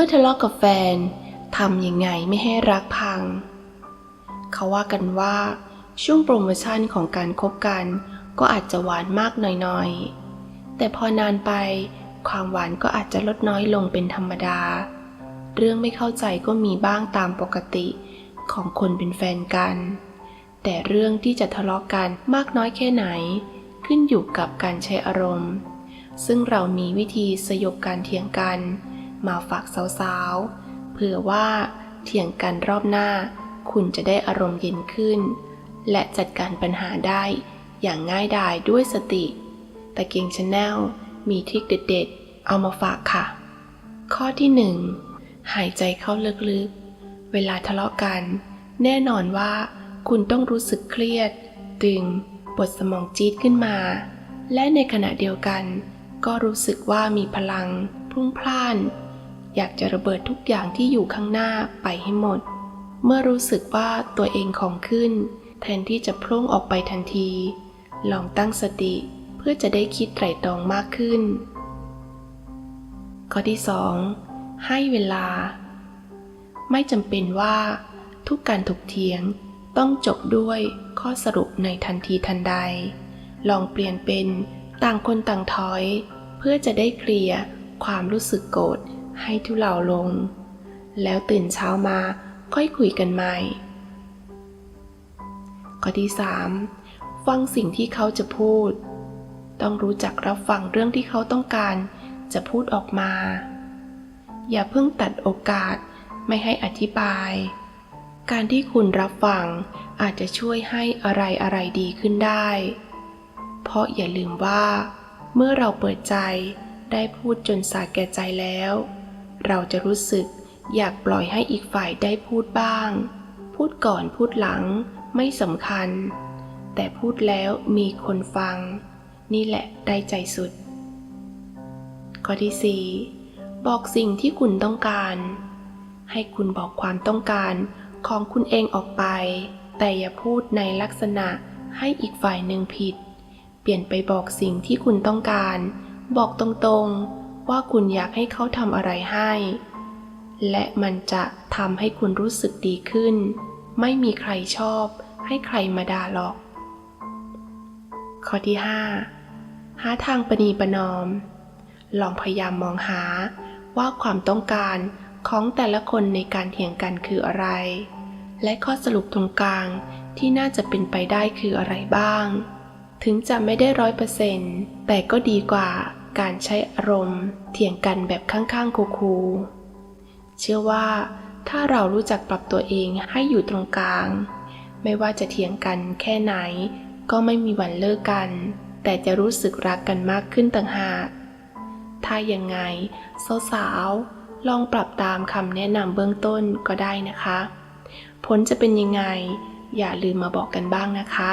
มื่อทะเลาะกับแฟนทำยังไงไม่ให้รักพังเขาว่ากันว่าช่วงโปรโมชั่นของการคบกันก็อาจจะหวานมากหน่อยๆแต่พอนานไปความหวานก็อาจจะลดน้อยลงเป็นธรรมดาเรื่องไม่เข้าใจก็มีบ้างตามปกติของคนเป็นแฟนกันแต่เรื่องที่จะทะเลาะกันมากน้อยแค่ไหนขึ้นอยู่กับการใช้อารมณ์ซึ่งเรามีวิธีสยบการเถียงกันมาฝากสาวๆเผื่อว่าเถียงกันรอบหน้าคุณจะได้อารมณ์เย็นขึ้นและจัดการปัญหาได้อย่างง่ายดายด้วยสติตะเกียง Channel มีทริคเด็ดๆเอามาฝากค่ะข้อที่ 1 หายใจเข้าลึกๆเวลาทะเลาะกันแน่นอนว่าคุณต้องรู้สึกเครียดตึงปวดสมองจี๊ดขึ้นมาและในขณะเดียวกันก็รู้สึกว่ามีพลังพรุ่งพล่านอยากจะระเบิดทุกอย่างที่อยู่ข้างหน้าไปให้หมดเมื่อรู้สึกว่าตัวเองของขึ้นแทนที่จะพุ่งออกไปทันทีลองตั้งสติเพื่อจะได้คิดไตร่ตรองมากขึ้นข้อที่ 2 ให้เวลาไม่จำเป็นว่าทุกการถกเถียงต้องจบด้วยข้อสรุปในทันทีทันใดลองเปลี่ยนเป็นต่างคนต่างถอยเพื่อจะได้เคลียร์ความรู้สึกโกรธให้ทุเลาลงแล้วตื่นเช้ามาค่อยคุยกันใหม่ข้อที่ 3 ฟังสิ่งที่เขาจะพูดต้องรู้จักรับฟังเรื่องที่เขาต้องการจะพูดออกมาอย่าเพิ่งตัดโอกาสไม่ให้อธิบายการที่คุณรับฟังอาจจะช่วยให้อะไรดีขึ้นได้เพราะอย่าลืมว่าเมื่อเราเปิดใจได้พูดจนสาแก่ใจแล้วเราจะรู้สึกอยากปล่อยให้อีกฝ่ายได้พูดบ้างพูดก่อนพูดหลังไม่สำคัญแต่พูดแล้วมีคนฟังนี่แหละได้ใจสุดข้อที่ 4 บอกสิ่งที่คุณต้องการให้คุณบอกความต้องการของคุณเองออกไปแต่อย่าพูดในลักษณะให้อีกฝ่ายหนึ่งผิดเปลี่ยนไปบอกสิ่งที่คุณต้องการบอกตรงๆว่าคุณอยากให้เขาทำอะไรให้และมันจะทำให้คุณรู้สึกดีขึ้นไม่มีใครชอบให้ใครมาด่าหรอกข้อที่ 5 หาทางประนีประนอมลองพยายามมองหาว่าความต้องการของแต่ละคนในการเถียงกันคืออะไรและข้อสรุปตรงกลางที่น่าจะเป็นไปได้คืออะไรบ้างถึงจะไม่ได้100%แต่ก็ดีกว่าการใช้อารมณ์เถียงกันแบบข้างๆคูๆเชื่อว่าถ้าเรารู้จักปรับตัวเองให้อยู่ตรงกลางไม่ว่าจะเถียงกันแค่ไหนก็ไม่มีวันเลิกกันแต่จะรู้สึกรักกันมากขึ้นต่างหากถ้ายังไงสาวๆลองปรับตามคำแนะนำเบื้องต้นก็ได้นะคะผลจะเป็นยังไงอย่าลืมมาบอกกันบ้างนะคะ